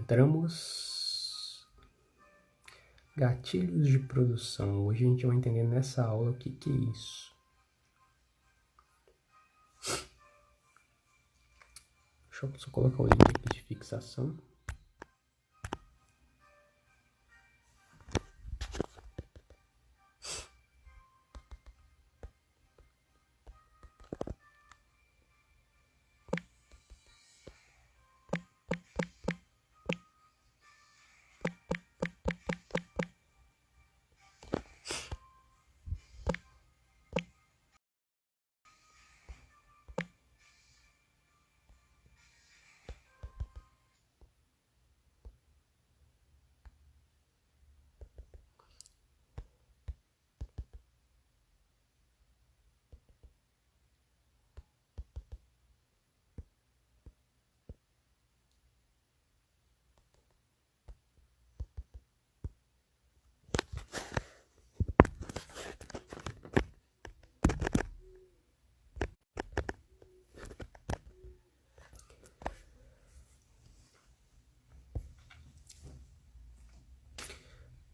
Entramos. Gatilhos de produção. Hoje a gente vai entender nessa aula o que é isso. Deixa eu só colocar o link aqui de fixação.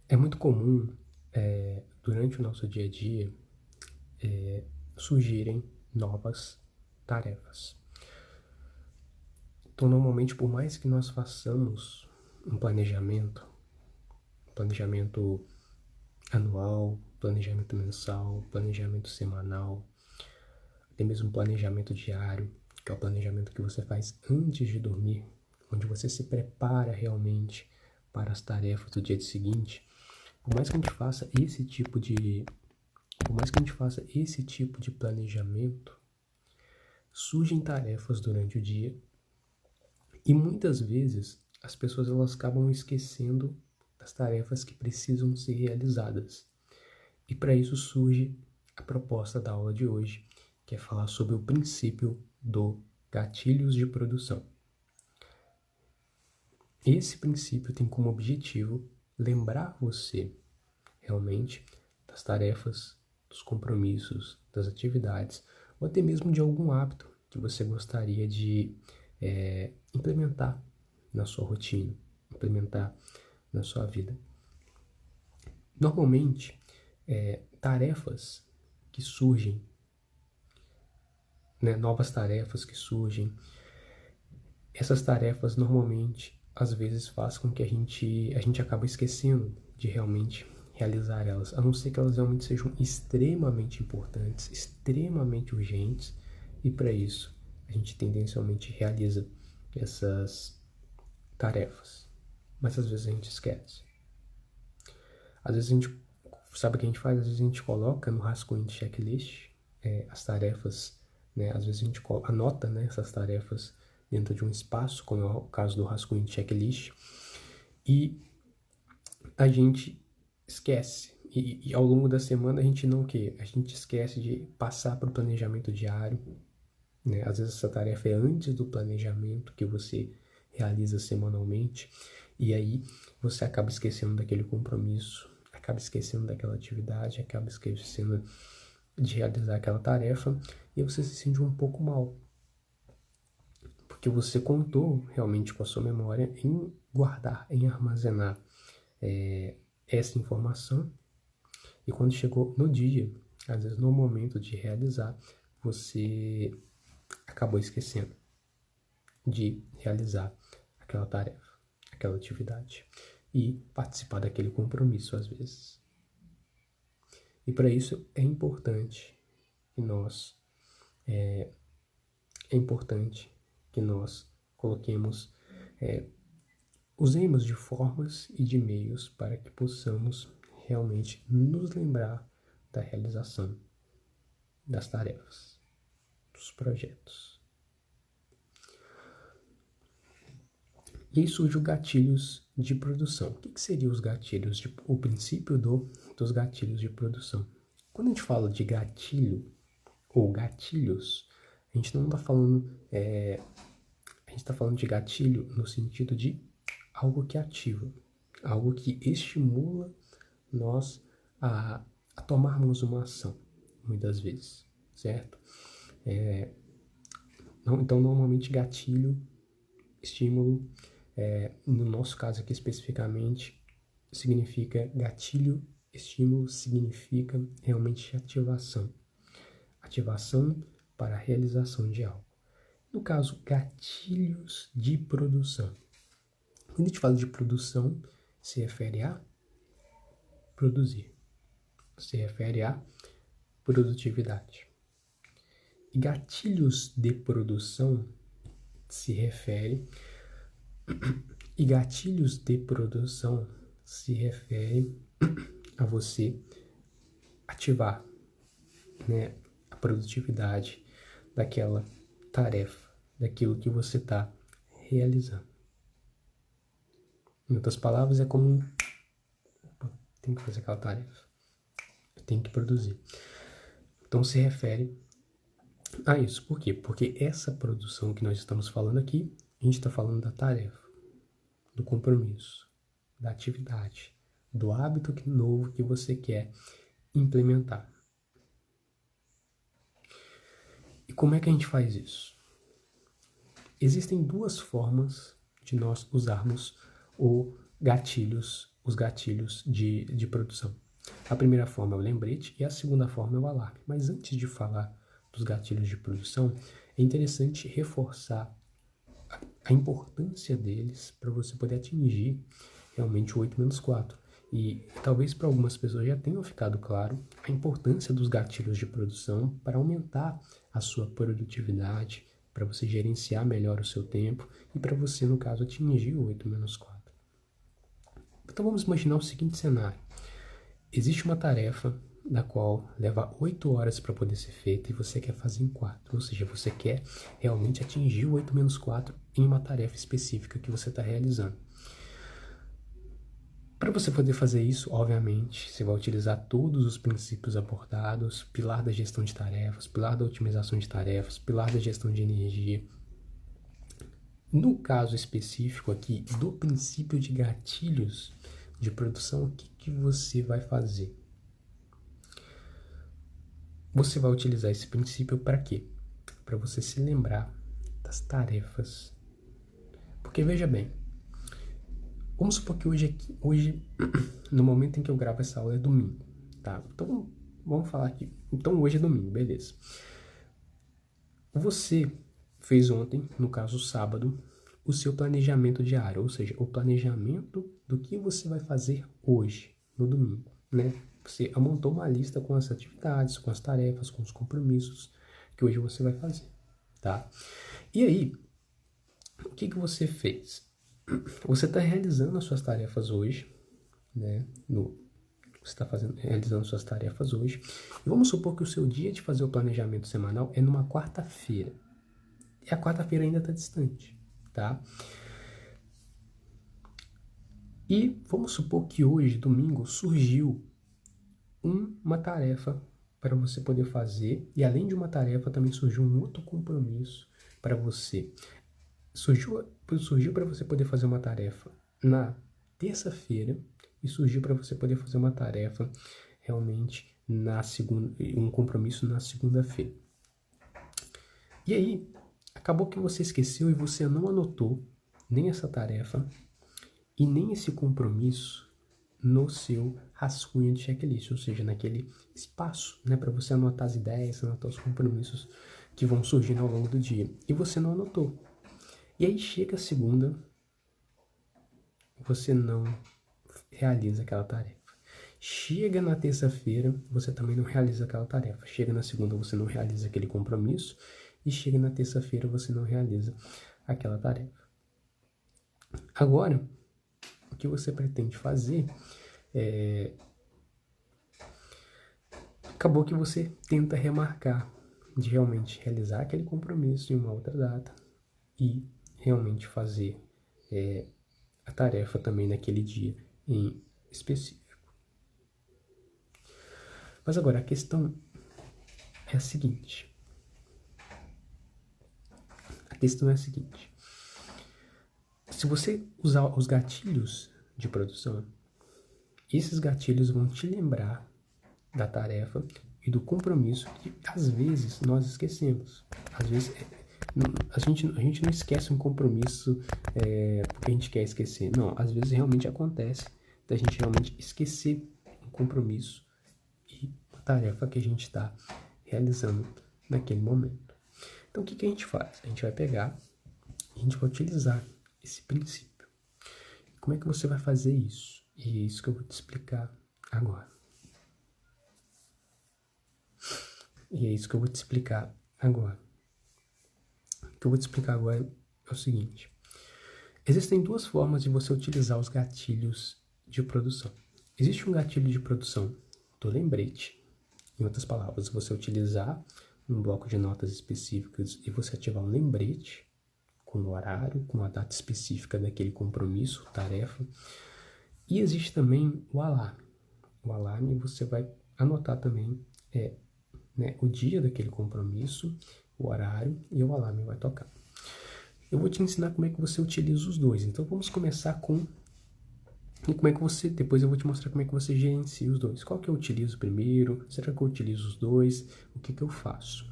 É muito comum, durante o nosso dia a dia, surgirem novas tarefas. Então, normalmente, por mais que nós façamos um planejamento anual, planejamento mensal, planejamento semanal, até mesmo planejamento diário, que é o planejamento que você faz antes de dormir, onde você se prepara realmente para as tarefas do dia seguinte. Por mais que a gente faça esse tipo de planejamento, surgem tarefas durante o dia e muitas vezes as pessoas elas acabam esquecendo das tarefas que precisam ser realizadas. E para isso surge a proposta da aula de hoje, que é falar sobre o princípio do gatilhos de produção. Esse princípio tem como objetivo lembrar você realmente das tarefas, dos compromissos, das atividades, ou até mesmo de algum hábito que você gostaria de implementar na sua rotina, implementar na sua vida. Normalmente, tarefas que surgem, novas tarefas que surgem, essas tarefas normalmente, às vezes, fazem com que a gente acabe esquecendo de realmente realizar elas, a não ser que elas realmente sejam extremamente importantes, extremamente urgentes, e para isso a gente tendencialmente realiza essas tarefas, mas às vezes a gente esquece. Às vezes a gente, sabe o que a gente faz? Às vezes a gente coloca no rascunho de checklist as tarefas, às vezes a gente anota essas tarefas dentro de um espaço, como é o caso do rascunho de checklist, e a gente esquece. E ao longo da semana a gente não quer, a gente esquece de passar para o planejamento diário, Às vezes essa tarefa é antes do planejamento que você realiza semanalmente, e aí você acaba esquecendo daquele compromisso, acaba esquecendo daquela atividade, acaba esquecendo de realizar aquela tarefa, e você se sente um pouco mal, porque você contou realmente com a sua memória em guardar, em armazenar essa informação, e quando chegou no dia, às vezes no momento de realizar, você acabou esquecendo de realizar aquela tarefa, aquela atividade e participar daquele compromisso às vezes. E para isso é importante que nós coloquemos, usemos de formas e de meios para que possamos realmente nos lembrar da realização das tarefas, dos projetos. E aí surgem os gatilhos de produção. O que seriam os gatilhos? O princípio dos gatilhos de produção. Quando a gente fala de gatilho ou gatilhos, a gente não está falando, a gente está falando de gatilho no sentido de algo que ativa, algo que estimula nós a tomarmos uma ação, muitas vezes, certo? Então, normalmente gatilho, estímulo, No nosso caso aqui especificamente, significa gatilho, estímulo significa realmente ativação. Ativação para a realização de algo. No caso, gatilhos de produção. Quando a gente fala de produção, se refere a produzir. Se refere a produtividade. E gatilhos de produção se refere a você ativar, né, a produtividade daquela tarefa, daquilo que você está realizando. Em outras palavras, é como tem que fazer aquela tarefa, tem que produzir. Então se refere a isso. Por quê? Porque essa produção que nós estamos falando aqui, a gente está falando da tarefa, do compromisso, da atividade, do hábito novo que você quer implementar. E como é que a gente faz isso? Existem duas formas de nós usarmos os gatilhos de produção. A primeira forma é o lembrete e a segunda forma é o alarme. Mas antes de falar dos gatilhos de produção, é interessante reforçar a importância deles para você poder atingir realmente o 8-4. E talvez para algumas pessoas já tenha ficado claro a importância dos gatilhos de produção para aumentar a sua produtividade, para você gerenciar melhor o seu tempo e para você, no caso, atingir o 8-4. Então vamos imaginar o seguinte cenário. Existe uma tarefa da qual leva 8 horas para poder ser feita e você quer fazer em 4. Ou seja, você quer realmente atingir o 8-4 em uma tarefa específica que você está realizando. Para você poder fazer isso, obviamente, você vai utilizar todos os princípios abordados, pilar da gestão de tarefas, pilar da otimização de tarefas, pilar da gestão de energia. No caso específico aqui do princípio de gatilhos de produção, o que você vai fazer? Você vai utilizar esse princípio para quê? Para você se lembrar das tarefas. Porque veja bem, vamos supor que hoje, no momento em que eu gravo essa aula, é domingo, tá? Então, vamos falar aqui. Então, hoje é domingo, beleza. Você fez ontem, no caso sábado, o seu planejamento diário, ou seja, o planejamento do que você vai fazer hoje, no domingo, né? Você montou uma lista com as atividades, com as tarefas, com os compromissos que hoje você vai fazer, tá? E aí, o que você fez? Você está realizando as suas tarefas hoje, né? Você está realizando suas tarefas hoje. E vamos supor que o seu dia de fazer o planejamento semanal é numa quarta-feira. E a quarta-feira ainda está distante, tá? E vamos supor que hoje, domingo, surgiu uma tarefa para você poder fazer. E além de uma tarefa, também surgiu um outro compromisso para você. Surgiu para você poder fazer uma tarefa na terça-feira e surgiu para você poder fazer uma tarefa realmente na segunda, um compromisso na segunda-feira. E aí, acabou que você esqueceu e você não anotou nem essa tarefa e nem esse compromisso no seu rascunho de checklist, ou seja, naquele espaço, né, para você anotar as ideias, anotar os compromissos que vão surgindo ao longo do dia. E você não anotou. E aí chega a segunda, você não realiza aquela tarefa. Chega na terça-feira, você também não realiza aquela tarefa. Chega na segunda, você não realiza aquele compromisso. E chega na terça-feira, você não realiza aquela tarefa. Agora, o que você pretende fazer é... Acabou que você tenta remarcar de realmente realizar aquele compromisso em uma outra data e realmente fazer a tarefa também naquele dia em específico. Mas agora a questão é a seguinte. Se você usar os gatilhos de produção, esses gatilhos vão te lembrar da tarefa e do compromisso que às vezes nós esquecemos. Às vezes A gente não esquece um compromisso porque a gente quer esquecer. Não, às vezes realmente acontece da gente realmente esquecer um compromisso e uma tarefa que a gente está realizando naquele momento. Então, o que a gente faz? A gente vai pegar e a gente vai utilizar esse princípio. Como é que você vai fazer isso? E é isso que eu vou te explicar agora. O que eu vou te explicar agora é o seguinte. Existem duas formas de você utilizar os gatilhos de produção. Existe um gatilho de produção do lembrete. Em outras palavras, você utilizar um bloco de notas específicas e você ativar um lembrete com o horário, com a data específica daquele compromisso, tarefa. E existe também o alarme. O alarme você vai anotar também o dia daquele compromisso, o horário, e o alarme vai tocar. Eu vou te ensinar como é que você utiliza os dois. Então vamos começar com como é que você, depois eu vou te mostrar como é que você gerencia os dois. Qual que eu utilizo primeiro? Será que eu utilizo os dois? O que eu faço?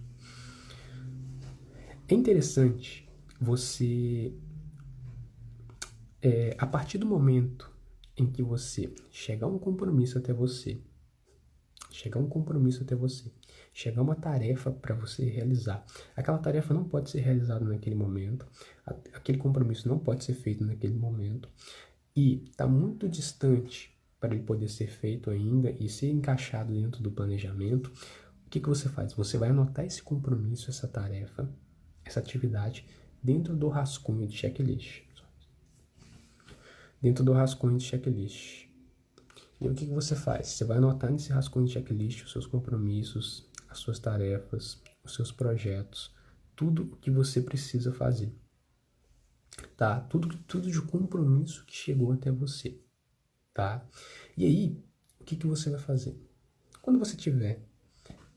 É interessante você, a partir do momento em que você chegar um compromisso até você, chegar uma tarefa para você realizar. Aquela tarefa não pode ser realizada naquele momento, aquele compromisso não pode ser feito naquele momento, e está muito distante para ele poder ser feito ainda e ser encaixado dentro do planejamento. O que você faz? Você vai anotar esse compromisso, essa tarefa, essa atividade dentro do rascunho de checklist. E o que você faz? Você vai anotar nesse rascunho de checklist os seus compromissos, as suas tarefas, os seus projetos, tudo o que você precisa fazer. Tá? Tudo de compromisso que chegou até você. Tá? E aí, o que você vai fazer? Quando você tiver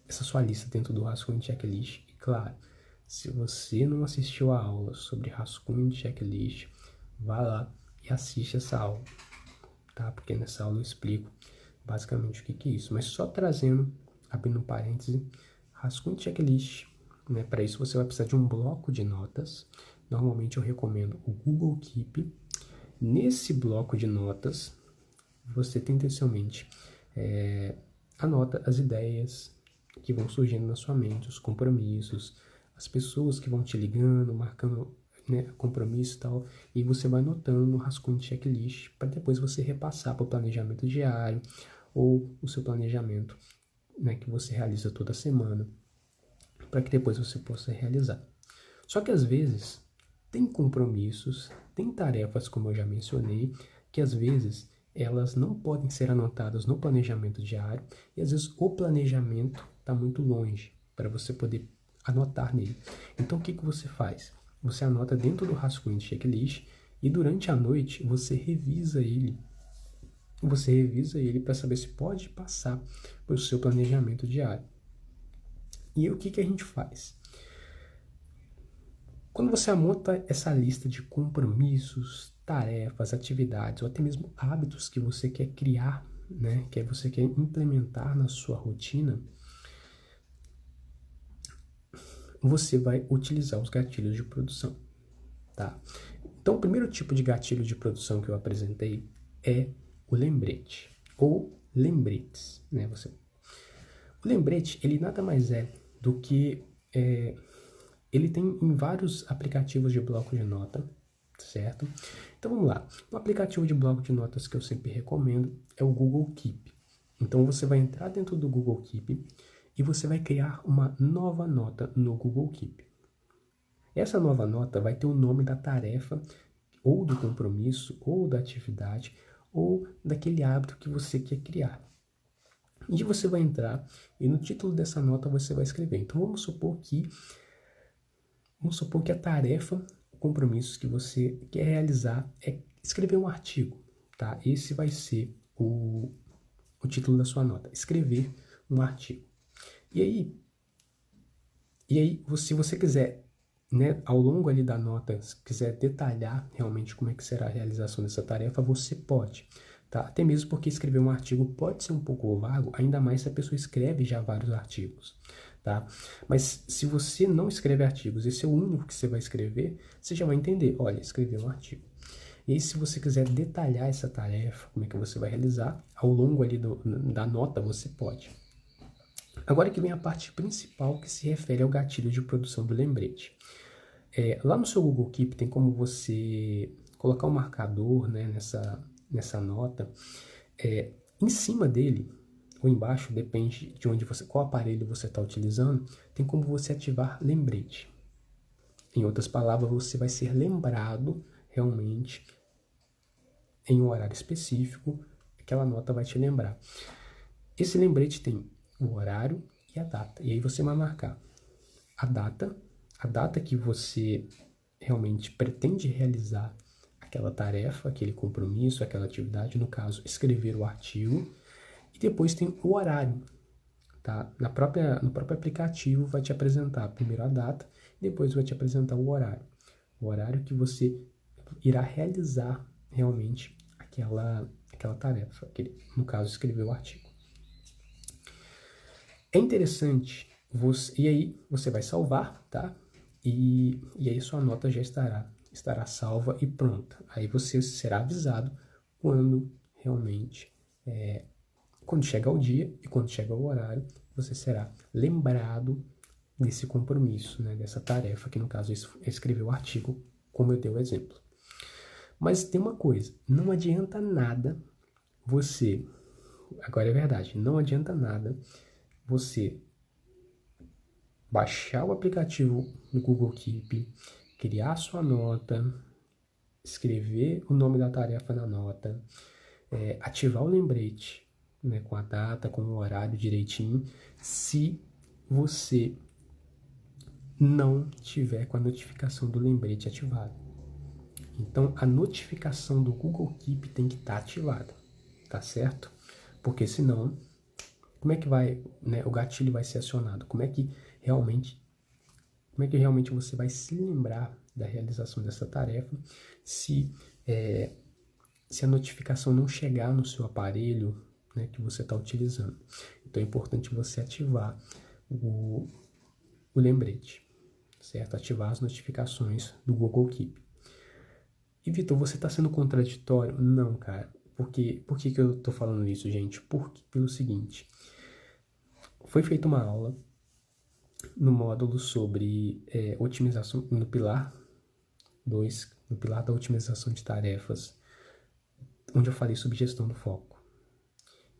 essa sua lista dentro do rascunho de checklist, e claro, se você não assistiu a aula sobre rascunho de checklist, vá lá e assiste essa aula. Tá? Porque nessa aula eu explico basicamente o que é isso. Mas só trazendo, abrindo um parêntese, rascunho de checklist, né? Para isso você vai precisar de um bloco de notas. Normalmente eu recomendo o Google Keep. Nesse bloco de notas, você tendencialmente anota as ideias que vão surgindo na sua mente, os compromissos, as pessoas que vão te ligando, marcando compromisso e tal, e você vai anotando no rascunho de checklist para depois você repassar para o planejamento diário ou o seu planejamento que você realiza toda semana, para que depois você possa realizar. Só que às vezes tem compromissos, tem tarefas, como eu já mencionei, que às vezes elas não podem ser anotadas no planejamento diário e às vezes o planejamento está muito longe para você poder anotar nele. Então o que você faz? Você anota dentro do rascunho de checklist e durante a noite você revisa ele. Para saber se pode passar para o seu planejamento diário. E o que a gente faz? Quando você anota essa lista de compromissos, tarefas, atividades ou até mesmo hábitos que você quer criar, que você quer implementar na sua rotina, você vai utilizar os gatilhos de produção, tá? Então, o primeiro tipo de gatilho de produção que eu apresentei é o lembrete, ou lembretes, né? O lembrete, ele nada mais é do que... ele tem em vários aplicativos de bloco de nota, certo? Então, vamos lá. Um aplicativo de bloco de notas que eu sempre recomendo é o Google Keep. Então, você vai entrar dentro do Google Keep e você vai criar uma nova nota no Google Keep. Essa nova nota vai ter o nome da tarefa, ou do compromisso, ou da atividade, ou daquele hábito que você quer criar. E você vai entrar e no título dessa nota você vai escrever. Então vamos supor que a tarefa, o compromisso que você quer realizar é escrever um artigo, tá? Esse vai ser o título da sua nota, escrever um artigo. E aí, se você quiser, ao longo ali da nota, se quiser detalhar realmente como é que será a realização dessa tarefa, você pode, tá? Até mesmo porque escrever um artigo pode ser um pouco vago, ainda mais se a pessoa escreve já vários artigos, tá? Mas se você não escreve artigos, esse é o único que você vai escrever, você já vai entender, olha, escrever um artigo. E aí, se você quiser detalhar essa tarefa, como é que você vai realizar, ao longo ali da nota, você pode. Agora que vem a parte principal que se refere ao gatilho de produção do lembrete. Lá no seu Google Keep tem como você colocar um marcador, né, nessa nota. Em cima dele, ou embaixo, depende de qual aparelho você está utilizando, tem como você ativar lembrete. Em outras palavras, você vai ser lembrado realmente em um horário específico, aquela nota vai te lembrar. Esse lembrete tem o horário e a data. E aí você vai marcar a data que você realmente pretende realizar aquela tarefa, aquele compromisso, aquela atividade, no caso, escrever o artigo, e depois tem o horário, tá? No próprio aplicativo vai te apresentar primeiro a data, depois vai te apresentar o horário que você irá realizar realmente aquela tarefa, no caso, escrever o artigo. É interessante, e aí você vai salvar, tá? E aí sua nota já estará salva e pronta. Aí você será avisado quando realmente, quando chega o dia e quando chega o horário, você será lembrado desse compromisso, né? Dessa tarefa, que no caso é escrever o artigo, como eu dei o exemplo. Mas tem uma coisa, não adianta nada você, agora é verdade, não adianta nada você baixar o aplicativo no Google Keep, criar sua nota, escrever o nome da tarefa na nota, ativar o lembrete, né, com a data, com o horário direitinho, se você não tiver com a notificação do lembrete ativada. Então, a notificação do Google Keep tem que estar ativada, tá certo? Porque senão, como é que o gatilho vai ser acionado? Como é que realmente você vai se lembrar da realização dessa tarefa se a notificação não chegar no seu aparelho, né, que você está utilizando? Então é importante você ativar o lembrete, certo? Ativar as notificações do Google Keep. E Vitor, você está sendo contraditório? Não, cara. Por que eu estou falando isso, gente? Pelo seguinte, foi feita uma aula no módulo sobre otimização, no pilar 2, no pilar da otimização de tarefas, onde eu falei sobre gestão do foco.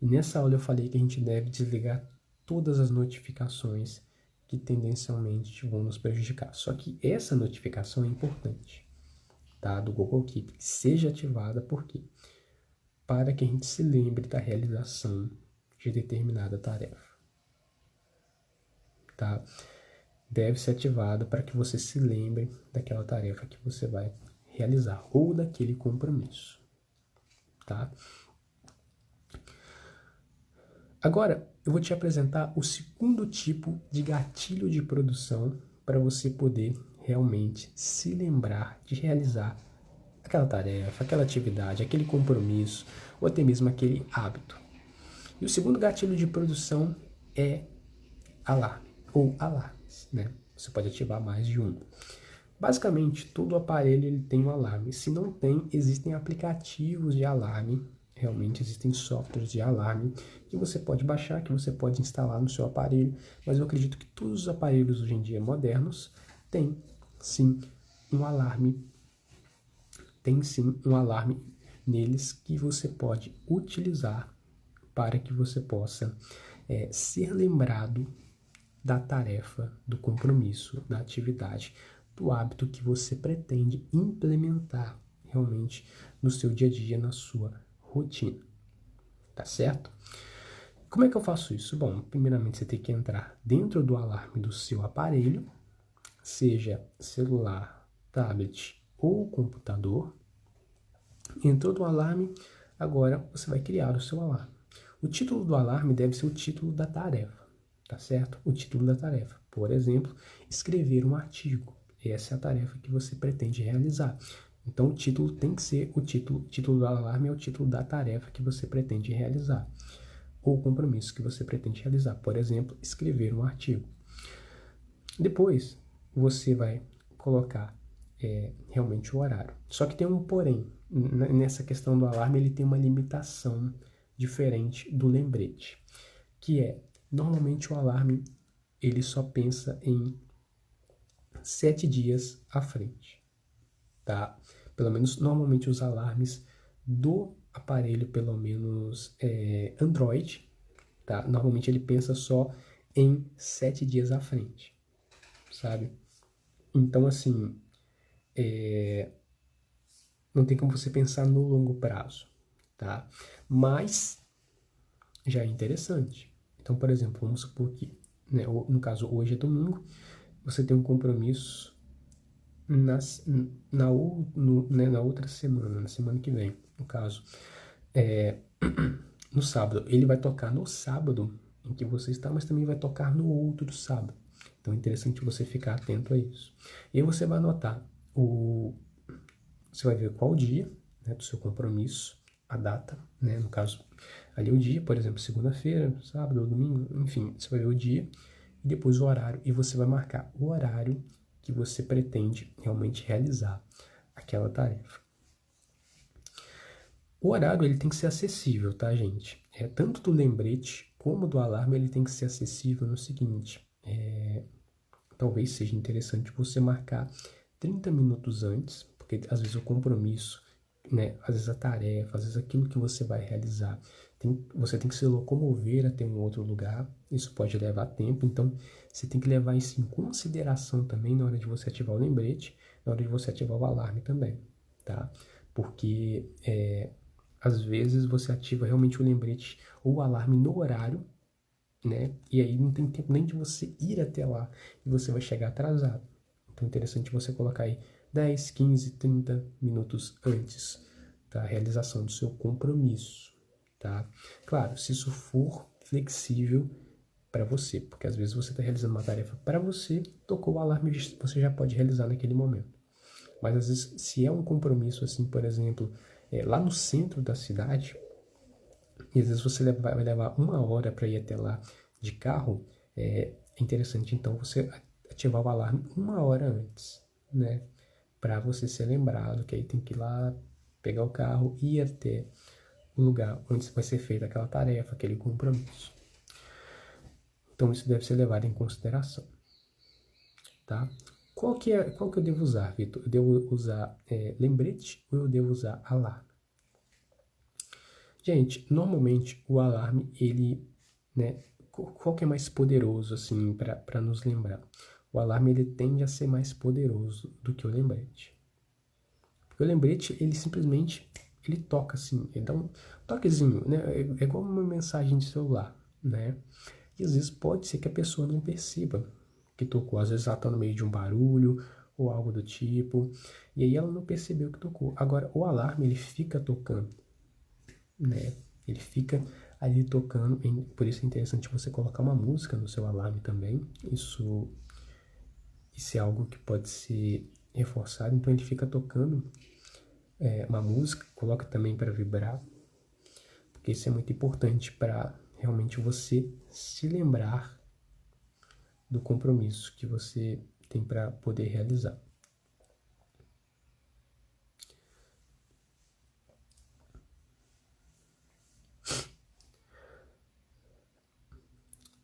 E nessa aula eu falei que a gente deve desligar todas as notificações que tendencialmente vão nos prejudicar. Só que essa notificação é importante, tá? Do Google Keep, que seja ativada, por quê? Para que a gente se lembre da realização de determinada tarefa, tá? Deve ser ativada para que você se lembre daquela tarefa que você vai realizar ou daquele compromisso, tá? Agora, eu vou te apresentar o segundo tipo de gatilho de produção para você poder realmente se lembrar de realizar aquela tarefa, aquela atividade, aquele compromisso ou até mesmo aquele hábito. E o segundo gatilho de produção é alarme ou alarmes, né? Você pode ativar mais de um. Basicamente, todo aparelho ele tem um alarme. Se não tem, existem aplicativos de alarme. Realmente existem softwares de alarme que você pode baixar, que você pode instalar no seu aparelho. Mas eu acredito que todos os aparelhos hoje em dia modernos têm sim um alarme. Tem sim um alarme neles que você pode utilizar para que você possa ser lembrado da tarefa, do compromisso, da atividade, do hábito que você pretende implementar realmente no seu dia a dia, na sua rotina, tá certo? Como é que eu faço isso? Bom, primeiramente você tem que entrar dentro do alarme do seu aparelho, seja celular, tablet ou computador. Entrou do alarme, agora você vai criar o seu alarme. O título do alarme deve ser o título da tarefa, tá certo? O título da tarefa. Por exemplo, escrever um artigo. Essa é a tarefa que você pretende realizar. Então, o título tem que ser o título do alarme é o título da tarefa que você pretende realizar. Ou o compromisso que você pretende realizar. Por exemplo, escrever um artigo. Depois, você vai colocar realmente o horário. Só que tem um porém. Nessa questão do alarme, ele tem uma limitação diferente do lembrete, que é, normalmente o alarme, ele só pensa em 7 dias à frente, tá? Pelo menos, normalmente, os alarmes do aparelho, pelo menos Android, tá? Normalmente ele pensa só em 7 dias à frente, sabe? Então, assim, não tem como você pensar no longo prazo, tá? Mas já é interessante. Então, por exemplo, vamos supor que, né, no caso, hoje é domingo, você tem um compromisso na outra semana, na semana que vem, no caso. No sábado. Ele vai tocar no sábado em que você está, mas também vai tocar no outro sábado. Então é interessante você ficar atento a isso. E aí você vai anotar você vai ver qual dia, né, do seu compromisso, a data, né, no caso, ali o dia, por exemplo, segunda-feira, sábado ou domingo, enfim, você vai ver o dia e depois o horário, e você vai marcar o horário que você pretende realmente realizar aquela tarefa. O horário ele tem que ser acessível, tá, gente? Tanto do lembrete como do alarme ele tem que ser acessível no seguinte, talvez seja interessante você marcar 30 minutos antes, porque às vezes o compromisso, né, às vezes a tarefa, às vezes aquilo que você vai realizar, você tem que se locomover até um outro lugar, isso pode levar tempo, então você tem que levar isso em consideração também na hora de você ativar o lembrete, na hora de você ativar o alarme também, tá? Porque às vezes você ativa realmente o lembrete ou o alarme no horário, né? E aí não tem tempo nem de você ir até lá e você vai chegar atrasado. Então é interessante você colocar aí 10, 15, 30 minutos antes da realização do seu compromisso, tá? Claro, se isso for flexível para você, porque às vezes você está realizando uma tarefa para você, tocou o alarme, você já pode realizar naquele momento. Mas às vezes, se é um compromisso assim, por exemplo, lá no centro da cidade, e às vezes você vai levar 1 hora para ir até lá de carro, é interessante então você ativar o alarme 1 hora antes, né? Para você ser lembrado que aí tem que ir lá, pegar o carro e ir até o lugar onde vai ser feita aquela tarefa, aquele compromisso. Então isso deve ser levado em consideração, tá? Qual que eu devo usar, Vitor? Eu devo usar lembrete ou eu devo usar alarme? Gente, normalmente o alarme, ele, né, qual que é mais poderoso, assim, para nos lembrar? O alarme, ele tende a ser mais poderoso do que o lembrete. Porque o lembrete, ele simplesmente, ele toca, assim, ele dá um toquezinho, né? É igual uma mensagem de celular, né? E às vezes pode ser que a pessoa não perceba que tocou. Às vezes ela tá no meio de um barulho ou algo do tipo, e aí ela não percebeu que tocou. Agora, o alarme, ele fica tocando, né? Ele fica ali tocando, por isso é interessante você colocar uma música no seu alarme também. Isso é algo que pode ser reforçado, então ele fica tocando uma música, coloca também para vibrar, porque isso é muito importante para realmente você se lembrar do compromisso que você tem para poder realizar.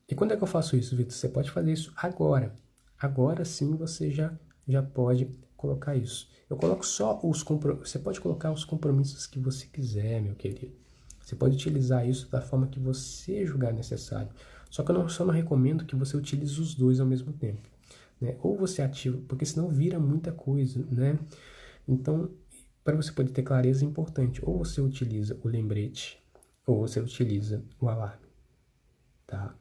E quando é que eu faço isso, Vitor? Você pode fazer isso agora. Agora sim você já pode colocar isso. Eu coloco só os compromissos. Você pode colocar os compromissos que você quiser, meu querido. Você pode utilizar isso da forma que você julgar necessário. Só que eu só não recomendo que você utilize os dois ao mesmo tempo, né? Ou você ativa, porque senão vira muita coisa, né? Então, para você poder ter clareza é importante. Ou você utiliza o lembrete, ou você utiliza o alarme, tá?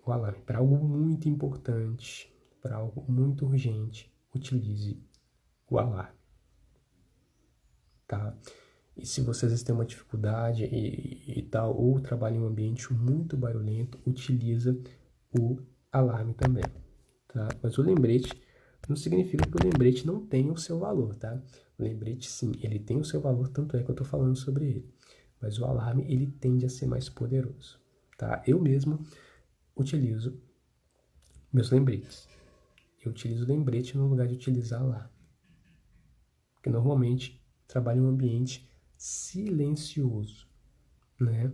O alarme. Para algo muito importante, para algo muito urgente, utilize o alarme, tá? E se vocês têm uma dificuldade e tal, ou trabalham em um ambiente muito barulhento, utiliza o alarme também, tá? Mas o lembrete não significa que o lembrete não tenha o seu valor, tá? O lembrete, sim, ele tem o seu valor, tanto é que eu tô falando sobre ele. Mas o alarme, ele tende a ser mais poderoso, tá? Eu mesmo utilizo meus lembretes. Eu utilizo o lembrete no lugar de utilizar alarme. Porque normalmente trabalho em um ambiente silencioso, né?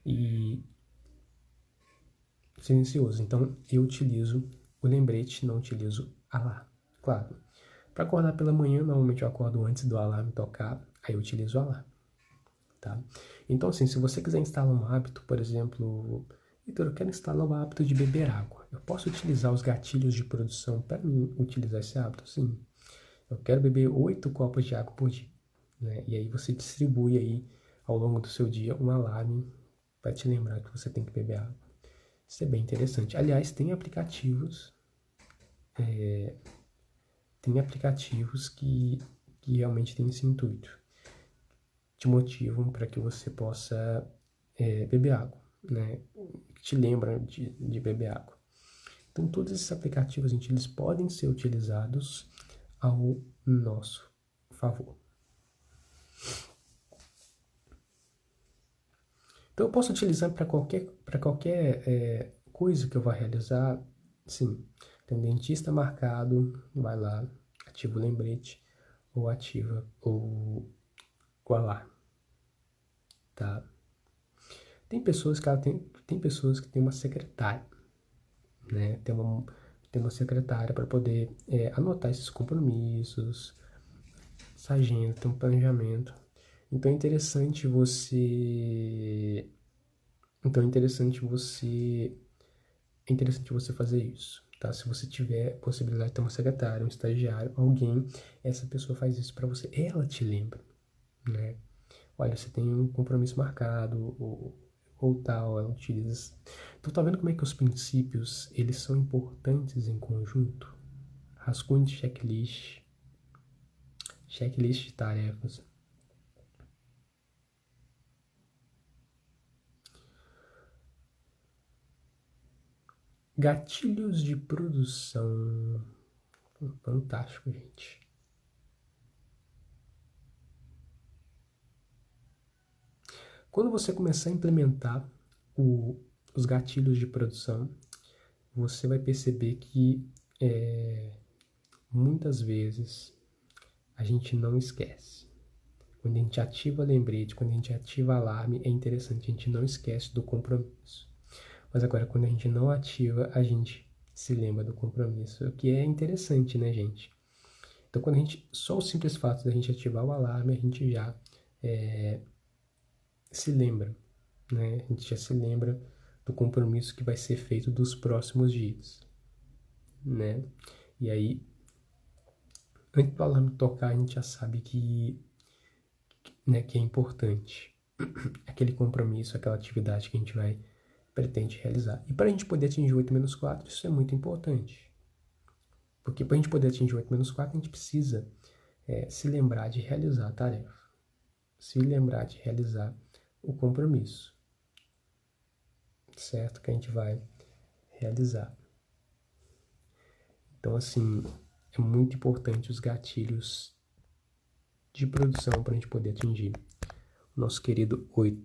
E silencioso. Então eu utilizo o lembrete, não utilizo alarme. Claro, para acordar pela manhã, normalmente eu acordo antes do alarme tocar, aí eu utilizo o alarme, tá? Então assim, se você quiser instalar um hábito, por exemplo, Vitor, eu quero instalar o hábito de beber água. Eu posso utilizar os gatilhos de produção para mim utilizar esse hábito? Sim. Eu quero beber 8 copos de água por dia, né? E aí você distribui aí ao longo do seu dia um alarme para te lembrar que você tem que beber água. Isso é bem interessante. Aliás, tem aplicativos que realmente têm esse intuito. Te motivam para que você possa beber água, né? Te lembram de beber água. Então, todos esses aplicativos, gente, eles podem ser utilizados ao nosso favor. Então, eu posso utilizar para qualquer coisa que eu vá realizar. Sim, tem um dentista marcado, vai lá, ativa o lembrete ou ativa o alarme, tá? Tem pessoas que tem pessoas que têm uma secretária, né? Tem uma secretária para poder anotar esses compromissos, essa agenda, tem um planejamento. Então é interessante você. Então é interessante você fazer isso, tá? Se você tiver possibilidade de ter uma secretária, um estagiário, alguém, essa pessoa faz isso para você. Ela te lembra, né? Olha, você tem um compromisso marcado ou tal, ela utiliza. Então tá vendo como é que os princípios, eles são importantes em conjunto? Rascunho de checklist de tarefas. Gatilhos de produção. Fantástico, gente. Quando você começar a implementar os gatilhos de produção, você vai perceber que muitas vezes a gente não esquece. Quando a gente ativa lembrete, quando a gente ativa alarme, é interessante, a gente não esquece do compromisso. Mas agora, quando a gente não ativa, a gente se lembra do compromisso, o que é interessante, né, gente? Então, só o simples fato da gente ativar o alarme, a gente já se lembra, né? A gente já se lembra do compromisso que vai ser feito dos próximos dias, né? E aí, antes do alarme tocar, a gente já sabe que é importante aquele compromisso, aquela atividade que a gente pretende realizar. E para a gente poder atingir 8-4, isso é muito importante. Porque para a gente poder atingir 8-4, a gente precisa se lembrar de realizar a tarefa. Se lembrar de realizar o compromisso. Certo? Que a gente vai realizar. Então, assim, é muito importante os gatilhos de produção para a gente poder atingir o nosso querido 8-4.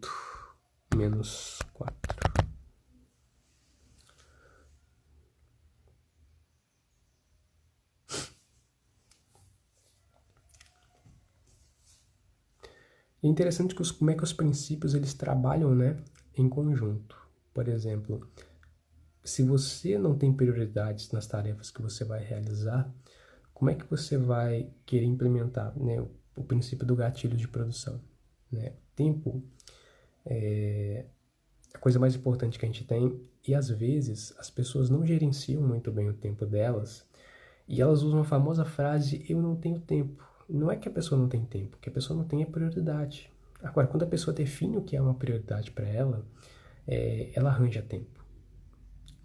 É interessante como é que os princípios eles trabalham, né, em conjunto. Por exemplo, se você não tem prioridades nas tarefas que você vai realizar, como é que você vai querer implementar, né, o princípio do gatilho de produção? Né? Tempo é a coisa mais importante que a gente tem e às vezes as pessoas não gerenciam muito bem o tempo delas e elas usam a famosa frase eu não tenho tempo. Não é que a pessoa não tem tempo, que a pessoa não tem a prioridade. Agora, quando a pessoa define o que é uma prioridade para ela, ela arranja tempo.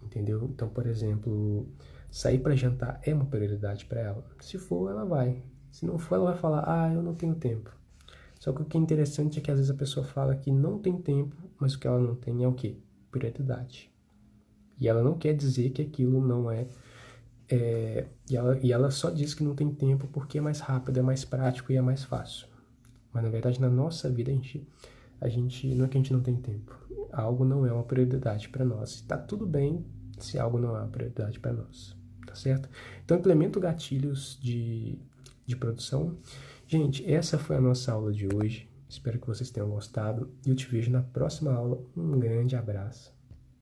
Entendeu? Então, por exemplo, sair para jantar é uma prioridade para ela. Se for, ela vai. Se não for, ela vai falar: ah, eu não tenho tempo. Só que o que é interessante é que às vezes a pessoa fala que não tem tempo, mas o que ela não tem é o quê? Prioridade. E ela não quer dizer que aquilo não e ela só diz que não tem tempo porque é mais rápido, é mais prático e é mais fácil. Mas na verdade na nossa vida a gente não é que a gente não tem tempo. Algo não é uma prioridade para nós. Está tudo bem se algo não é uma prioridade para nós, tá certo? Então, implemento gatilhos de produção. Gente, essa foi a nossa aula de hoje. Espero que vocês tenham gostado e eu te vejo na próxima aula. Um grande abraço.